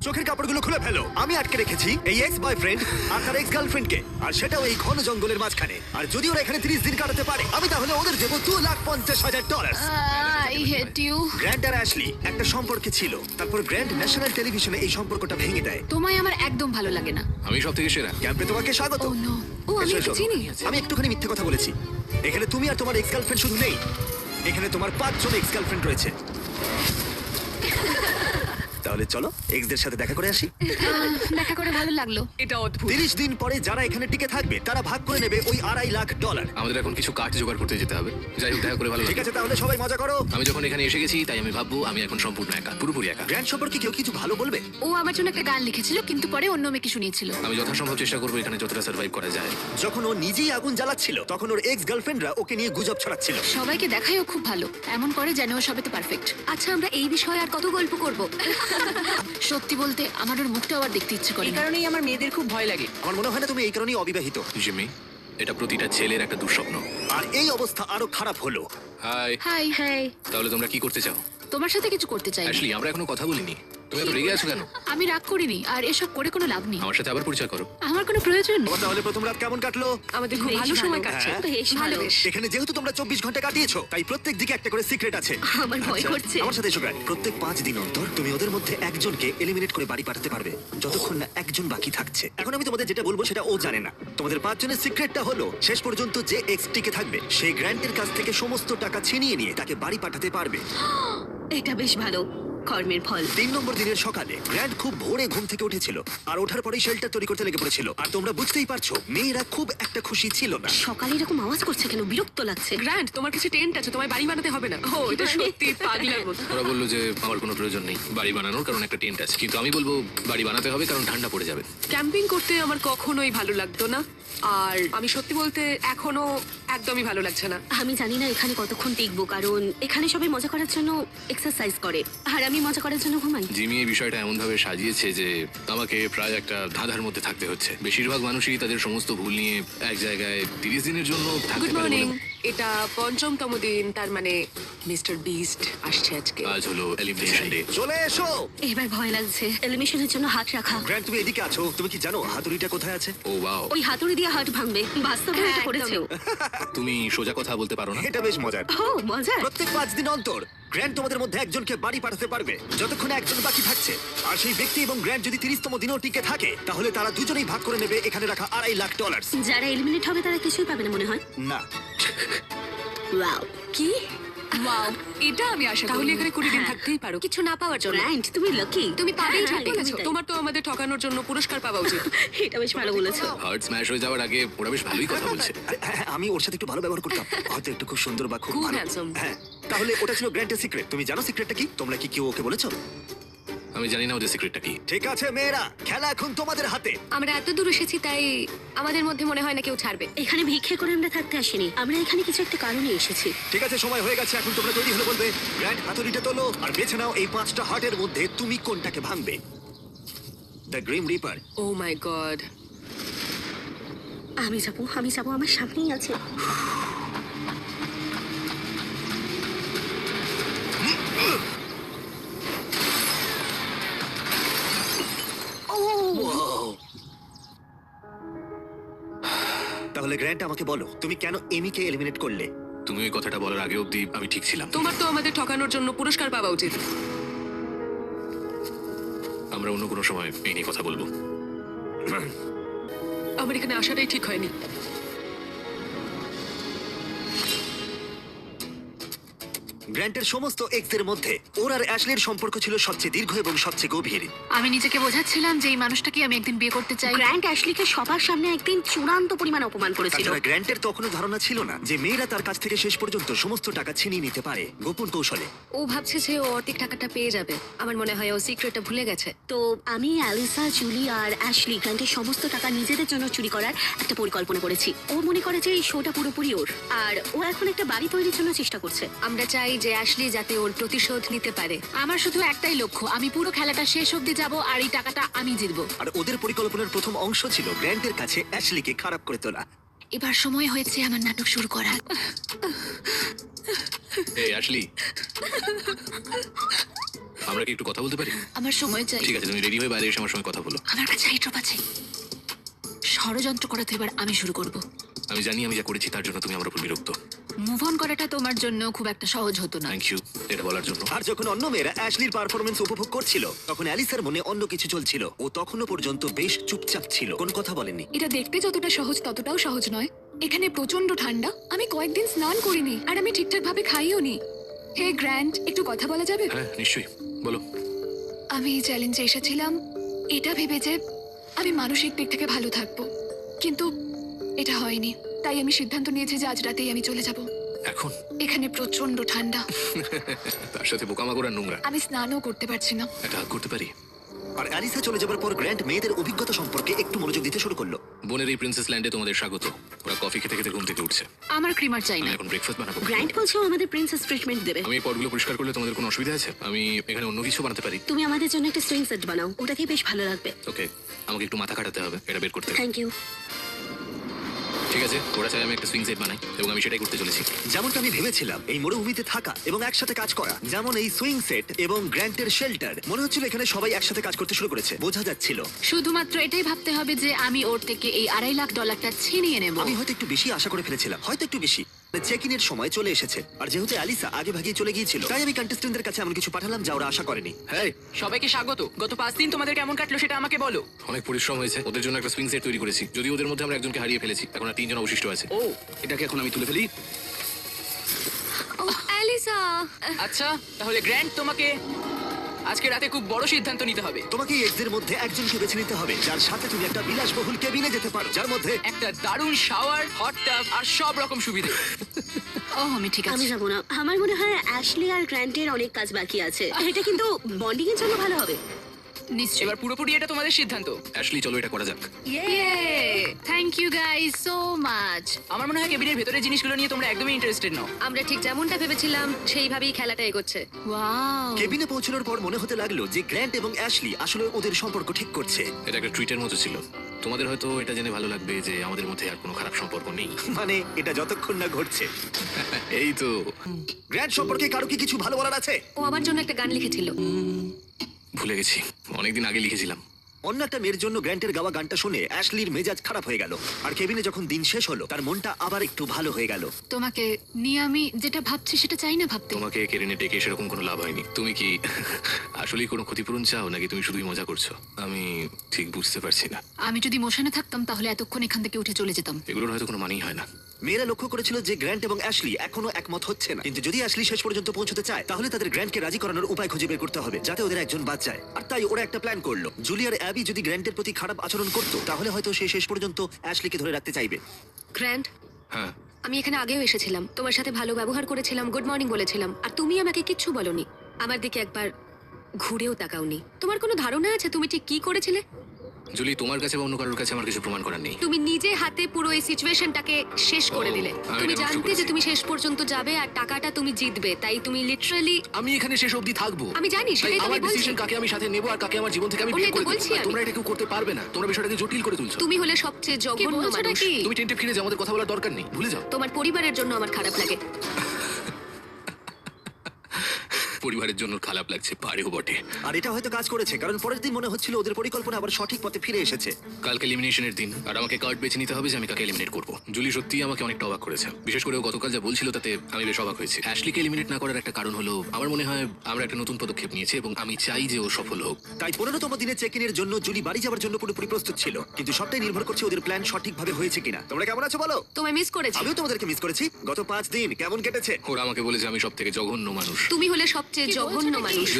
চোখের কাপড়গুলো খুলে ফেলো। আমি আটকে রেখেছি এই এক্স বয়ফ্রেন্ড আর তার এক্স গার্লফ্রেন্ডকে, আর সেটাও এই ঘন জঙ্গলের মাঝখানে। আর যদি ওরা এখানে 30 দিন কাটাতে পারে, আমি তাহলে ওদের দেবো $2,50,000। I hate you. গ্র্যান্ড আর অ্যাশলি একটা সম্পর্কে ছিল, তারপর গ্র্যান্ড ন্যাশনাল টেলিভিশনে এই সম্পর্কটা ভেঙে দেয়। তোমায় আমার একদম ভালো লাগে না। আমি সব থেকে সেরা। ক্যাম্পে তোমাকে স্বাগত। ও নো। ও আমি এসো, ওকে এসো। চিনি। আমি একটুখানি মিথ্যে কথা বলেছি। এখানে তুমি আর তোমার এক্স গার্লফ্রেন্ড শুধু নেই, এখানে তোমার 5 জন এক্স গার্লফ্রেন্ড রয়েছে। তাহলে চলো এক্সদের সাথে দেখা করে আসি। দেখা করে ভালো লাগলো। এটা অদ্ভুত। 30 দিন পরে যারা এখানে টিকে থাকবে তারা ভাগ করে নেবে ওই $2.5 লাখ। আমাদের এখন কিছু কাঠ জোগাড় করতে যেতে হবে। যাই হোক, দেখা করে ভালো ঠিক লাগলো। আছে, তাহলে সবাই মজা করো। আমি যখন এখানে এসে গেছি তাই আমি ভাববো আমি এখন সম্পূর্ণ একা, পুরোপুরি একা। গ্র্যান্ড সম্পর্কে কেউ কিছু ভালো বলবে? ও আমার জন্য একটা গান লিখেছিল, কিন্তু পরে অন্য মেয়েকে শুনিয়েছিল। আমি যথাসম্ভব চেষ্টা করবো এখানে যতটা সার্ভাইভ করা যায়। যখন ও নিজেই আগুন জ্বালাচ্ছিল তখন ওর এক্স গার্লফ্রেন্ডরা ওকে নিয়ে গুজব ছড়াচ্ছিল। সবাইকে দেখায় ও খুব ভালো, এমন করে যেন ও সবে তো পারফেক্ট। আচ্ছা, আমরা এই বিষয়ে আর কত গল্প করব? সত্যি বলতে আমার ওর মুখটা আবার দেখতে ইচ্ছে করে এই না। কারণেই আমার মেয়েদের খুব ভয় লাগে। আমার মনে হয় না তুমি এই কারণেই অবিবাহিত। জিমি, এটা প্রতিটা ছেলের একটা দুঃস্বপ্ন। আর এই অবস্থা আরো খারাপ হলো। হাই। হাই। হ্যাঁ, তাহলে তোমরা কি করতে চাও? তোমার সাথে কিছু করতে চাই। অ্যাশলি, আমরা এখনো কথা বলিনি। তুমি এত রেগে আছো কেন? আমি রাগ করিনি, আর এসব করে কোনো লাভ নেই। আমার সাথে আবার পরিচয় করো। আমার কোনো প্রয়োজন নেই। তোমার তাহলে প্রথম রাত কেমন কাটলো? আমাদের খুব বেশ ভালো সময় ভালো। কাটছে। হ্যাঁ। বেশ ভালো। এখানে যেহেতু তোমরা 24 ঘন্টা কাটিয়েছো, তাই প্রত্যেক দিকে একটা করে সিক্রেট আছে। আমার ভয় আচ্ছা, করছে। আমার সাথে এসো গ্র্যান্ড। প্রত্যেক 5 দিন অন্তর তুমি ওদের মধ্যে একজনকে এলিমিনেট করে বাড়ি পাঠাতে পারবে, যতক্ষণ না একজন বাকি থাকছে। এখন আমি তোমাদের যেটা বলবো সেটা ও জানে না। তোমাদের 5 জনের সিক্রেটটা হলো, শেষ পর্যন্ত যে এক্স টিকে থাকবে সেই গ্র্যান্ডের কাছ থেকে সমস্ত টাকা ছিনিয়ে নিয়ে তাকে বাড়ি পাঠাতে পারবে। এটা বেশ ভালো কর্মের ফল। 3 নম্বর দিনের সকালে গ্র্যান্ড খুব ভোরে ঘুম থেকে উঠেছিল, আর ওঠার পরেই শেল্টার তৈরি করতে লেগে পড়েছিল। আর তোমরা বুঝতেই পারছো মেয়েরা খুব একটা খুশি ছিল না। সকালে এরকম আওয়াজ করছে কেন? বিরক্ত লাগছে। গ্র্যান্ড, তোমার কাছে টেন্ট আছে, তোমায় বাড়ি বানাতে হবে না। ও, এটা সত্যি পাগলার মতো। ওরা বললো যে আমার কোনো প্রয়োজন নেই বাড়ি বানানোর, কারণ একটা টেন্ট আছে। কিন্তু আমি বলবো বাড়ি বানাতে হবে কারণ ঠান্ডা পড়ে যাবে। ক্যাম্পিং করতে আমার কখনোই ভালো লাগতো না, আর আমি সত্যি বলতে এখনো একদমই ভালো লাগছে না। আমি জানি না এখানে কতক্ষণ টিকবো, কারণ এখানে সবাই মজা করার জন্য এক্সারসাইজ করে, আর আমি মজা করার জন্য ঘুমাই। জিমি এই বিষয়টা এমন ভাবে সাজিয়েছে যে আমাকে প্রায় একটা ধাঁধার মধ্যে থাকতে হচ্ছে। বেশিরভাগ মানুষই তাদের সমস্ত ভুল নিয়ে এক জায়গায় 30 দিনের জন্য থাকতে গুড পারে মর্নিং। বলে। এটা 5ম দিন, তার মানে মিস্টার বিস্ট আসছে আজকে। আজ হলো এলিমিনেশন ডে। চলে এসো। এবার ভয় লাগছে। এলিমিনেশনের জন্য হাত রাখা। গ্র্যান্ড, তুমি এদিকে আছো। তুমি কি জানো হাতুড়িটা কোথায় আছে? ও ওয়াও, ওই হাতুড়ি দিয়ে হাত ভাঙবে। বাস্তবে হ্যাঁ, এটা একদম। করেছেও। তুমি সোজা কথা বলতে পারো না? এটা বেশ মজার। ও মজা। প্রত্যেক 5 দিন অন্তর গ্র্যান্ড তোমাদের মধ্যে একজনকে বাড়ি পাঠাতে পারবে, যতক্ষণ একজন বাকি থাকছে। আর সেই ব্যক্তি এবং গ্র্যান্ড যদি 30তম দিনও টিকে থাকে, তাহলে তারা দুজনেই ভাগ করে নেবে এখানে রাখা $2.5 লাখ। যারা এলিমিনেট হবে তারা কিছুই পাবে না মনে হয়। না, ওয়াও। কি? ওয়াও, এটা আমি আশা করি। তাহলে এখানে 20 দিন হ্যাঁ। থাকতেই পারো। কিছু না পাওয়ার জন্য। গ্র্যান্ড, তুমি লাকি। তুমি পাবেই, হ্যাঁ, ঠিক বলেছো। একদমই তাই। তোমার তো আমাদের ঠকানোর জন্য পুরস্কার পাওয়া উচিত। এটা বেশ ভালো বলেছো। হার্ট স্ম্যাশ হয়ে যাওয়ার আগে ওরা বেশ ভালোই কথা বলছে। আরে, হ্যাঁ, আমি ওর সাথে একটু ভালো ব্যবহার করতাম, হয়তো একটু খুব সুন্দর বা খুব খুব ভালো। handsome। হ্যাঁ, তাহলে ওটা ছিল গ্র্যান্ডের সিক্রেট। তুমি জানো সিক্রেটটা কি? তোমরা কি কেউ ওকে বলেছো? আমি জানি না ওদের সিক্রেটটা কি। ঠিক আছে মেয়েরা, খেলা এখন তোমাদের হাতে। আমরা এত দূর এসেছি, তাই আমাদের মধ্যে মনে হয় না কেউ ছাড়বে। এখানে ভিক্ষে করে আমরা থাকতে আসিনি, আমরা এখানে কিছু একটা কারণে এসেছি। ঠিক আছে, সময় হয়ে গেছে। এখন তোমরা তৈরি হলে বলবে। গ্র্যান্ড হাতুড়িটা তোলো আর বেছে নাও এই 5টা হার্টের মধ্যে তুমি কোনটাকে ভাঙবে। The Grim Reaper. Oh my God. আমি যাবো, আমার সামনেই আছে। তাহলে গ্র্যান্ড আমাকে বলো, তুমি কেন এমিকে এলিমিনেট করলে? তুমি ওই কথাটা বলার আগে অবধি আমি ঠিক ছিলাম। তোমার তো আমাদের ঠকানোর জন্য পুরস্কার পাওয়া উচিত। আমরা অন্য কোনো সময় এই নিয়ে কথা বলবো। আমার এখানে আসাটাই ঠিক হয়নি। গ্র্যান্টের সমস্ত এক্সদের মধ্যে ওর আর অ্যাশলির সম্পর্ক ছিল সবচেয়ে দীর্ঘ এবং সবচেয়ে গভীর। আমি নিজেকে বোঝাচ্ছিলাম যে এই মানুষটাকে আমি একদিন বিয়ে করতে চাই। গ্র্যান্ড অ্যাশলিকে সবার সামনে একদিন চূড়ান্ত পরিমাণ অপমান করেছিল। তাছাড়া গ্র্যান্টের তখনও ধারণা ছিল না যে মেয়েরা তার কাছ থেকে শেষ পর্যন্ত সমস্ত টাকা ছিনিয়ে নিতে পারে গোপন কৌশলে। ও ভাবছে যে ও অর্ধেক টাকাটা পেয়ে যাবে। আমার মনে হয় ও সিক্রেটটা ভুলে গেছে। তো আমি, অ্যালিসা, জুলি আর অ্যাশলি গ্র্যান্টের সমস্ত টাকা নিজেদের জন্য চুরি করার একটা পরিকল্পনা করেছি। ও মনে করে যে এই শোটা পুরোপুরি ওর, আর ও এখন একটা বাড়ি তৈরির জন্য চেষ্টা করছে। আমরা চাই যে অ্যাশলি যাতে ওর প্রতিশোধ নিতে পারে। আমার শুধু একটাই লক্ষ্য, আমি পুরো খেলাটা শেষ অবধি যাব আর এই টাকাটা আমি জিতবো। আর ওদের পরিকল্পনার প্রথম অংশ ছিল গ্র্যান্টের কাছে অ্যাশলিকে খারাপ করে তোলা। এবার সময় হয়েছে আমার নাটক শুরু করার। এই অ্যাশলি, আমরা কি একটু কথা বলতে পারি? আমার সময় চাই। ঠিক আছে, তুমি রেডি হয়ে বাইরে এসে আমার সঙ্গে কথা বলো। আমার কাছে এই ড্রপ আছে। ষড়যন্ত্র করাতে এবার আমি শুরু করব। আমি জানি আমি যা করেছি তার জন্য তুমি আমার উপর বিরক্ত। মুভ অন করাটা তোমার জন্য খুব একটা সহজ হতো না। থ্যাংক ইউ এটা বলার জন্য। আর যখন অন্য মেয়েরা অ্যাশলির পারফরমেন্স উপভোগ করছিল তখন অ্যালিসের মনে অন্য কিছু চলছিল। ও তখনও পর্যন্ত বেশ চুপচাপ ছিল, কোনো কথা বলেনি। এটা দেখতে যতটা সহজ ততটাও সহজ নয়। এখানে প্রচন্ড ঠান্ডা, আমি কয়েকদিন স্নান করিনি আর আমি ঠিকঠাক ভাবে খাইও নি। হে গ্র্যান্ড, একটু কথা বলা যাবে? হ্যাঁ নিশ্চয়ই, বলো। আমি এই চ্যালেঞ্জে এসেছিলাম এটা ভেবে যে আমি মানসিক দিক থেকে ভালো থাকবো, কিন্তু এটা হয়নি। তাই আমি সিদ্ধান্ত নিয়েছি যে আজ রাতেই আমি চলে যাব। এখন এখানে প্রচন্ড ঠান্ডা, তার সাথে বোকামাগুড় আর নোংরা। আমি স্নানও করতে পারছি না। এটা হাত করতে পারি। আর অ্যালিসা চলে যাবার পর গ্র্যান্ট মেয়েদের অভিজ্ঞতা সম্পর্কে একটু মনোযোগ দিতে শুরু করলো। বোনের এই প্রিন্সেস ল্যান্ডে তোমাদের স্বাগত। ওরা কফি খেতে খেতে ঘুম থেকে উঠছে। আমার ক্রিমার চাই আমি না। এখন ব্রেকফাস্ট বানাবো। গ্র্যান্ড বলছো আমাদের প্রিন্সেস ট্রিটমেন্ট দেবে। আমি এই পটগুলো পরিষ্কার করলে তোমাদের কোনো অসুবিধা আছে? আমি এখানে অন্য কিছু বানাতে পারি। তুমি আমাদের জন্য একটা সুইং সেট বানাও, ওটাকে বেশ ভালো লাগবে। ওকে, আমাকে একটু মাথা কাটাতে হবে এটা বের করতে। Thank you. ঠিক আছে, ওরা চাই আমি একটা সুইং সেট বানাই এবং আমি সেটাই করতে চলেছি। যেমনটা আমি ভেবেছিলাম, এই মরুভূমিতে থাকা এবং একসাথে কাজ করা, যেমন এই সুইং সেট এবং গ্র্যান্টের শেল্টার, মনে হচ্ছিল এখানে সবাই একসাথে কাজ করতে শুরু করেছে। বোঝা যাচ্ছিল। শুধুমাত্র এটাই ভাবতে হবে যে আমি ওর থেকে এই $2.5 লাখ ছিনিয়ে নেব। আমি হয়তো একটু বেশি আশা করে ফেলেছিলাম, হয়তো একটু বেশি। চেক ইনের সময় চলে এসেছে, আর যেহেতু অ্যালিসা আগে ভাগিয়ে চলে গিয়েছিল তাই আমি কন্টেস্টেন্টদের কাছে এমন কিছু পাঠালাম যা ওরা আশা করেনি। হ্যাঁ, সবাইকে স্বাগত। গত 5 দিন তোমাদের কেমন কাটলো সেটা আমাকে বলো। অনেক পরিশ্রম হয়েছে। ওদের জন্য একটা সুইং সেট তৈরি করেছি। যদি ওদের মধ্যে আমরা একজনকে হারিয়ে ফেলেছি, এখন আর 3 জন অবশিষ্ট আছে। ও, এটাকে এখন আমি তুলে ফেলি। ও অ্যালিসা, আচ্ছা, তাহলে গ্র্যান্ড, তোমাকে আজকে রাতে খুব বড় সিদ্ধান্ত নিতে হবে। তোমাকে এই এক্সদের মধ্যে একজনকে বেছে নিতে হবে যার সাথে তুমি একটা বিলাসবহুল কেবিনে যেতে পারো, যার মধ্যে একটা দারুণ শাওয়ার, হট টাব আর সব রকম সুবিধে। ও আমি ঠিক আমি আছে। যাবো না, আমার মনে হয় অ্যাশলি আর গ্র্যান্টের অনেক কাজ বাকি আছে। এটা কিন্তু বন্ডিং এর জন্য ভালো হবে। নিশ্চয়ই। এবার পুরোপুরি এটা তোমাদের সিদ্ধান্ত। অ্যাশলি চলো এটা করা যাক। Thank you guys so much. আমার মনে হয় কেবিনের ভেতরের জিনিসগুলো নিয়ে তোমরা একদমই ইন্টারেস্টেড নও। আমরা ঠিক যেমনটা ভেবেছিলাম সেইভাবেই খেলাটা এগোচ্ছে। ওয়াও। কেবিনে পৌঁছানোর পর মনে হতে লাগলো যে গ্র্যান্ট এবং অ্যাশলি আসলে ওদের সম্পর্ক ঠিক করছে। এটা একটা টুইটের মতো ছিল। তোমাদের হয়তো এটা জেনে ভালো লাগবে যে আমাদের মধ্যে আর কোনো খারাপ সম্পর্ক নেই। মানে এটা যতক্ষণ না ঘটছে। এই তো। গ্র্যান্ট সম্পর্কে কারো কি কিছু ভালো বলার আছে? ও আমার জন্য একটা গান লিখেছিল। ভুলে গেছি, অনেকদিন আগে লিখেছিলাম। অন্য একটা মেয়ের জন্য গ্র্যান্টের গাওয়া গানটা শুনে অ্যাশলির মেজাজ খারাপ হয়ে গেল, আর কেবিনে যখন দিন শেষ হলো তার মনটা আবার একটু ভালো হয়ে গেল। তোমাকে নিয়ে আমি যেটা ভাবছি সেটা চাই না ভাবতে। তোমাকে কেরিনে ডেকে সেরকম কোনো লাভ হয়নি। তুমি কি আসলেই কোনো ক্ষতিপূরণ চাও নাকি তুমি শুধুই মজা করছো? আমি ঠিক বুঝতে পারছি না। আমি যদি মোশনে থাকতাম তাহলে এতক্ষণ এখান থেকে উঠে চলে যেতাম। এগুলোর হয়তো কোনো মানেই হয় না। মেয়েরা লক্ষ্য করেছিল যে গ্র্যান্ট এবং অ্যাশলি এখনো একমত হচ্ছে না, কিন্তু যদি অ্যাশলি শেষ পর্যন্ত পৌঁছতে চায় তাহলে তাদের গ্র্যান্টকে রাজি করানোর উপায় খুঁজে বের করতে হবে যাতে ওদের একজন বাদ যায়। আর তাই ওরা একটা প্ল্যান করলো। জুলিয়ার অ্যাবি যদি গ্র্যান্টের প্রতি খারাপ আচরণ করতো তাহলে হয়তো সে শেষ পর্যন্ত অ্যাশলিকে ধরে রাখতে চাইবে। গ্র্যান্ড, হ্যাঁ, আমি এখানে আগেও এসেছিলাম, তোমার সাথে ভালো ব্যবহার করেছিলাম, গুড মর্নিং বলেছিলাম, আর তুমি আমাকে কিচ্ছু বলনি। আমার দিকে একবার ঘুরেও তাকাওনি। তোমার কোনো ধারণা আছে তুমি ঠিক কি করেছিলে? জুলি, তোমার কাছে বা অন্য কারোর কাছে আমার কিছু প্রমাণ করার নেই। তুমি নিজে হাতে পুরো এই সিচুয়েশনটাকে শেষ করে দিলে। আমি তুমি এটা নষ্ট জানতে যে করেছি। তুমি শেষ পর্যন্ত যাবে আর টাকাটা তুমি জিতবে, তাই তুমি লিটারালি। আমি এখানে শেষ অবধি থাকবো। আমি জানি, তাই সেটাই তো আমার আমি বলছি। ডিসিশন কাকে আমি সাথে নেব আর কাকে আমার জীবন থেকে আমি ওটাই বের তো করে বলছি দেব। আর আমি। তোমরা এটা কেউ করতে পারবে না। তোমরা বিষয়টাকে জটিল করে তুলছো। তুমি হলে সবচেয়ে জঘন্য বলছোটা মানুষ। কি? তুমি টেন্টেভ কিনে যে আমাদের কথা বলার দরকার নেই, ভুলে যাও। তোমার পরিবারের জন্য আমার খারাপ লাগে। পরিবারের জন্য খারাপ লাগছে, পারেও বটে। আর এটা হয়তো কাজ করেছে, কারণ পরের দিন মনে হচ্ছিল ওদের পরিকল্পনা আবার সঠিক পথে ফিরে এসেছে। কালকে এলিমিনেশনের দিন, আর আমাকে কার্ড বেছে নিতে হবে যে আমি কাকে এলিমিনেট করব। জুলি সত্যিই আমাকে অনেকটা অবাক করেছে, বিশেষ করে ও গতকাল যা বলছিল তাতে আমি বেশ অবাক হয়েছি। অ্যাশলিকে এলিমিনেট না করার একটা কারণ হলো আমার মনে হয় আমরা একটা নতুন পদক্ষেপ নিয়েছি এবং আমি চাই যে ও সফল হোক। তাই 15তম দিনে চেক ইনের জন্য জুলি বাড়ি যাওয়ার জন্য পুরোপুরি প্রস্তুত ছিল, কিন্তু সবটাই নির্ভর করছে ওদের প্ল্যান সঠিকভাবে হয়েছে কিনা। তোমরা কেমন আছো বলো? তোমায় মিস করেছি। আমিও তোমাদেরকে মিস করেছি। গত 5 দিন কেমন কেটেছে? ওরা আমাকে বলেছে আমি সব থেকে জঘন্য মানুষ। তুমি হলে সবচেয়ে কি জঘন্য বলছোটা কি? মানুষ।